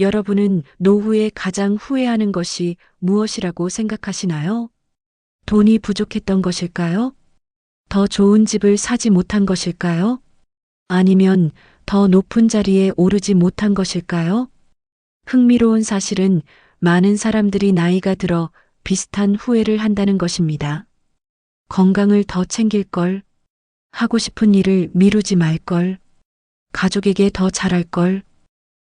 여러분은 노후에 가장 후회하는 것이 무엇이라고 생각하시나요? 돈이 부족했던 것일까요? 더 좋은 집을 사지 못한 것일까요? 아니면 더 높은 자리에 오르지 못한 것일까요? 흥미로운 사실은 많은 사람들이 나이가 들어 비슷한 후회를 한다는 것입니다. 건강을 더 챙길 걸, 하고 싶은 일을 미루지 말 걸, 가족에게 더 잘할 걸,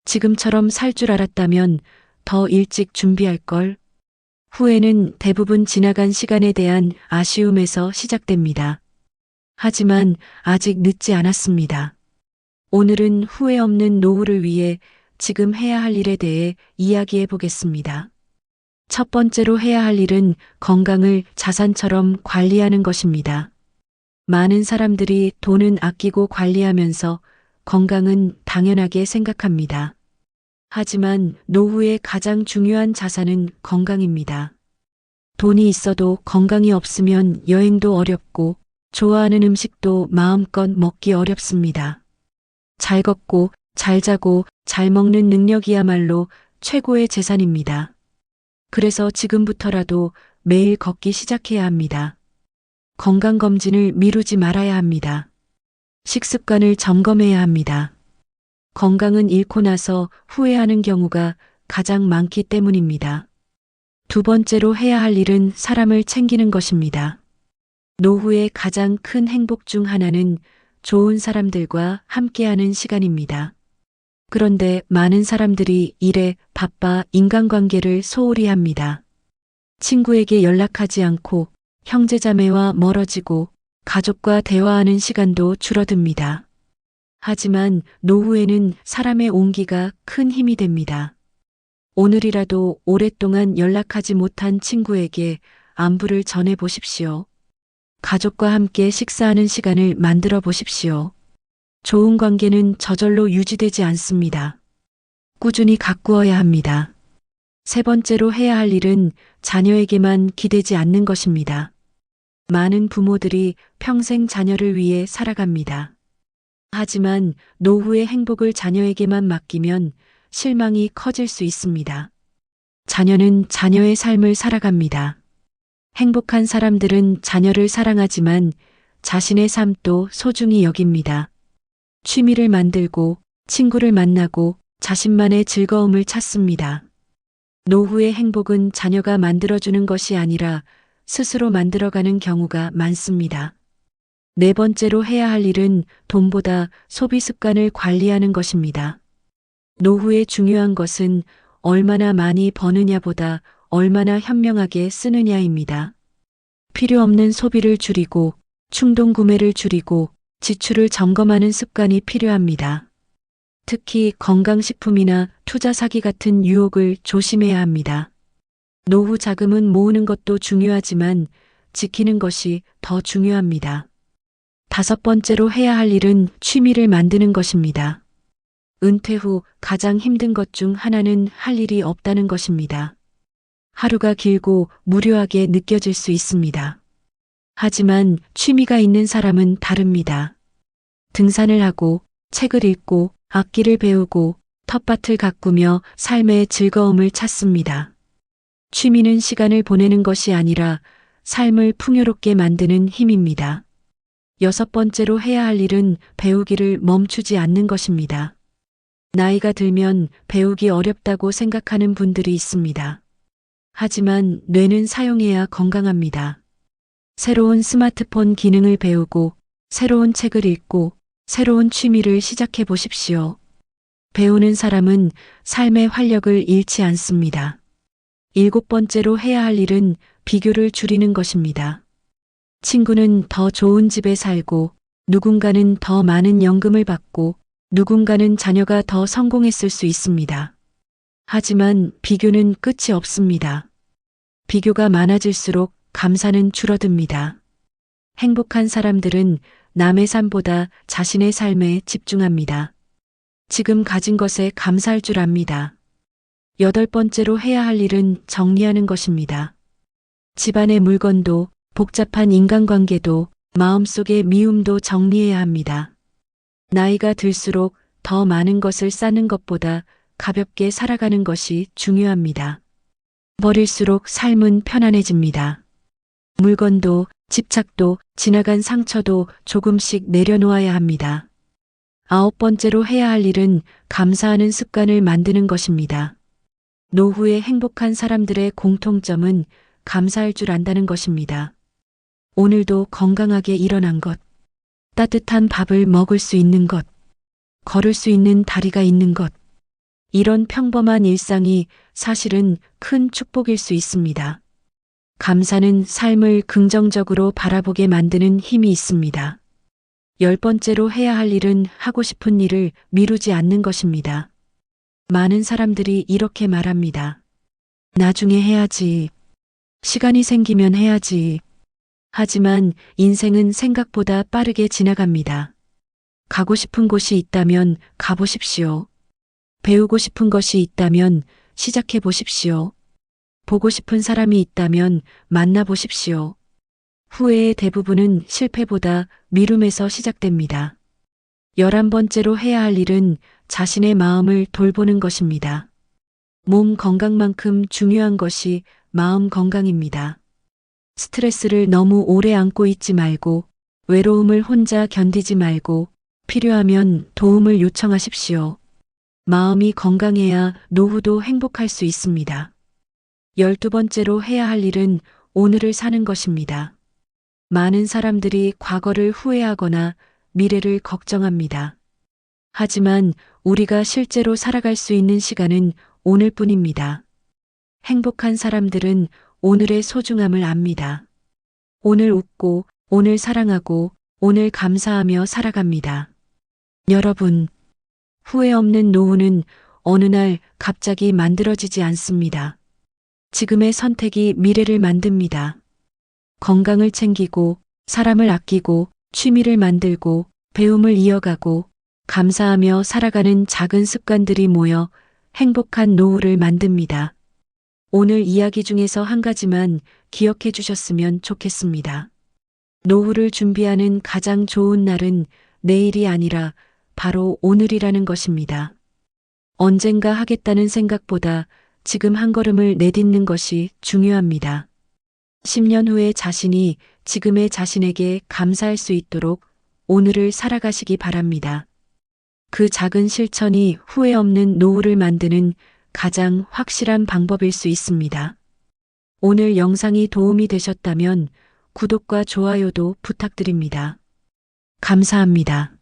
지금처럼 살 줄 알았다면 더 일찍 준비할 걸. 후회는 대부분 지나간 시간에 대한 아쉬움에서 시작됩니다. 하지만 아직 늦지 않았습니다. 오늘은 후회 없는 노후를 위해 지금 해야 할 일에 대해 이야기해 보겠습니다. 첫 번째로 해야 할 일은 건강을 자산처럼 관리하는 것입니다. 많은 사람들이 돈은 아끼고 관리하면서 건강은 당연하게 생각합니다. 하지만 노후의 가장 중요한 자산은 건강입니다. 돈이 있어도 건강이 없으면 여행도 어렵고 좋아하는 음식도 마음껏 먹기 어렵습니다. 잘 걷고 잘 자고 잘 먹는 능력이야말로 최고의 재산입니다. 그래서 지금부터라도 매일 걷기 시작해야 합니다. 건강검진을 미루지 말아야 합니다. 식습관을 점검해야 합니다. 건강은 잃고 나서 후회하는 경우가 가장 많기 때문입니다. 두 번째로 해야 할 일은 사람을 챙기는 것입니다. 노후의 가장 큰 행복 중 하나는 좋은 사람들과 함께하는 시간입니다. 그런데 많은 사람들이 일에 바빠 인간관계를 소홀히 합니다. 친구에게 연락하지 않고 형제자매와 멀어지고 가족과 대화하는 시간도 줄어듭니다. 하지만 노후에는 사람의 온기가 큰 힘이 됩니다. 오늘이라도 오랫동안 연락하지 못한 친구에게 안부를 전해 보십시오. 가족과 함께 식사하는 시간을 만들어 보십시오. 좋은 관계는 저절로 유지되지 않습니다. 꾸준히 가꾸어야 합니다. 세 번째로 해야 할 일은 자녀에게만 기대지 않는 것입니다. 많은 부모들이 평생 자녀를 위해 살아갑니다. 하지만 노후의 행복을 자녀에게만 맡기면 실망이 커질 수 있습니다. 자녀는 자녀의 삶을 살아갑니다. 행복한 사람들은 자녀를 사랑하지만 자신의 삶도 소중히 여깁니다. 취미를 만들고 친구를 만나고 자신만의 즐거움을 찾습니다. 노후의 행복은 자녀가 만들어주는 것이 아니라 스스로 만들어가는 경우가 많습니다. 네 번째로 해야 할 일은 돈보다 소비 습관을 관리하는 것입니다. 노후에 중요한 것은 얼마나 많이 버느냐보다 얼마나 현명하게 쓰느냐입니다. 필요 없는 소비를 줄이고 충동 구매를 줄이고 지출을 점검하는 습관이 필요합니다. 특히 건강식품이나 투자 사기 같은 유혹을 조심해야 합니다. 노후 자금은 모으는 것도 중요하지만 지키는 것이 더 중요합니다. 다섯 번째로 해야 할 일은 취미를 만드는 것입니다. 은퇴 후 가장 힘든 것 중 하나는 할 일이 없다는 것입니다. 하루가 길고 무료하게 느껴질 수 있습니다. 하지만 취미가 있는 사람은 다릅니다. 등산을 하고 책을 읽고 악기를 배우고 텃밭을 가꾸며 삶의 즐거움을 찾습니다. 취미는 시간을 보내는 것이 아니라 삶을 풍요롭게 만드는 힘입니다. 여섯 번째로 해야 할 일은 배우기를 멈추지 않는 것입니다. 나이가 들면 배우기 어렵다고 생각하는 분들이 있습니다. 하지만 뇌는 사용해야 건강합니다. 새로운 스마트폰 기능을 배우고 새로운 책을 읽고 새로운 취미를 시작해 보십시오. 배우는 사람은 삶의 활력을 잃지 않습니다. 일곱 번째로 해야 할 일은 비교를 줄이는 것입니다. 친구는 더 좋은 집에 살고 누군가는 더 많은 연금을 받고 누군가는 자녀가 더 성공했을 수 있습니다. 하지만 비교는 끝이 없습니다. 비교가 많아질수록 감사는 줄어듭니다. 행복한 사람들은 남의 삶보다 자신의 삶에 집중합니다. 지금 가진 것에 감사할 줄 압니다. 여덟 번째로 해야 할 일은 정리하는 것입니다. 집안의 물건도 복잡한 인간관계도 마음속의 미움도 정리해야 합니다. 나이가 들수록 더 많은 것을 쌓는 것보다 가볍게 살아가는 것이 중요합니다. 버릴수록 삶은 편안해집니다. 물건도, 집착도, 지나간 상처도 조금씩 내려놓아야 합니다. 9번째로 해야 할 일은 감사하는 습관을 만드는 것입니다. 노후에 행복한 사람들의 공통점은 감사할 줄 안다는 것입니다. 오늘도 건강하게 일어난 것, 따뜻한 밥을 먹을 수 있는 것, 걸을 수 있는 다리가 있는 것, 이런 평범한 일상이 사실은 큰 축복일 수 있습니다. 감사는 삶을 긍정적으로 바라보게 만드는 힘이 있습니다. 10번째로 해야 할 일은 하고 싶은 일을 미루지 않는 것입니다. 많은 사람들이 이렇게 말합니다. 나중에 해야지. 시간이 생기면 해야지. 하지만 인생은 생각보다 빠르게 지나갑니다. 가고 싶은 곳이 있다면 가보십시오. 배우고 싶은 것이 있다면 시작해 보십시오. 보고 싶은 사람이 있다면 만나보십시오. 후회의 대부분은 실패보다 미룸에서 시작됩니다. 11번째로 해야 할 일은 자신의 마음을 돌보는 것입니다. 몸 건강만큼 중요한 것이 마음 건강입니다. 스트레스를 너무 오래 안고 있지 말고, 외로움을 혼자 견디지 말고, 필요하면 도움을 요청하십시오. 마음이 건강해야 노후도 행복할 수 있습니다. 12번째로 해야 할 일은 오늘을 사는 것입니다. 많은 사람들이 과거를 후회하거나 미래를 걱정합니다. 하지만 우리가 실제로 살아갈 수 있는 시간은 오늘뿐입니다. 행복한 사람들은 오늘의 소중함을 압니다. 오늘 웃고, 오늘 사랑하고, 오늘 감사하며 살아갑니다. 여러분, 후회 없는 노후는 어느 날 갑자기 만들어지지 않습니다. 지금의 선택이 미래를 만듭니다. 건강을 챙기고, 사람을 아끼고, 취미를 만들고, 배움을 이어가고, 감사하며 살아가는 작은 습관들이 모여 행복한 노후를 만듭니다. 오늘 이야기 중에서 한 가지만 기억해 주셨으면 좋겠습니다. 노후를 준비하는 가장 좋은 날은 내일이 아니라 바로 오늘이라는 것입니다. 언젠가 하겠다는 생각보다 지금 한 걸음을 내딛는 것이 중요합니다. 10년 후의 자신이 지금의 자신에게 감사할 수 있도록 오늘을 살아가시기 바랍니다. 그 작은 실천이 후회 없는 노후를 만드는 가장 확실한 방법일 수 있습니다. 오늘 영상이 도움이 되셨다면 구독과 좋아요도 부탁드립니다. 감사합니다.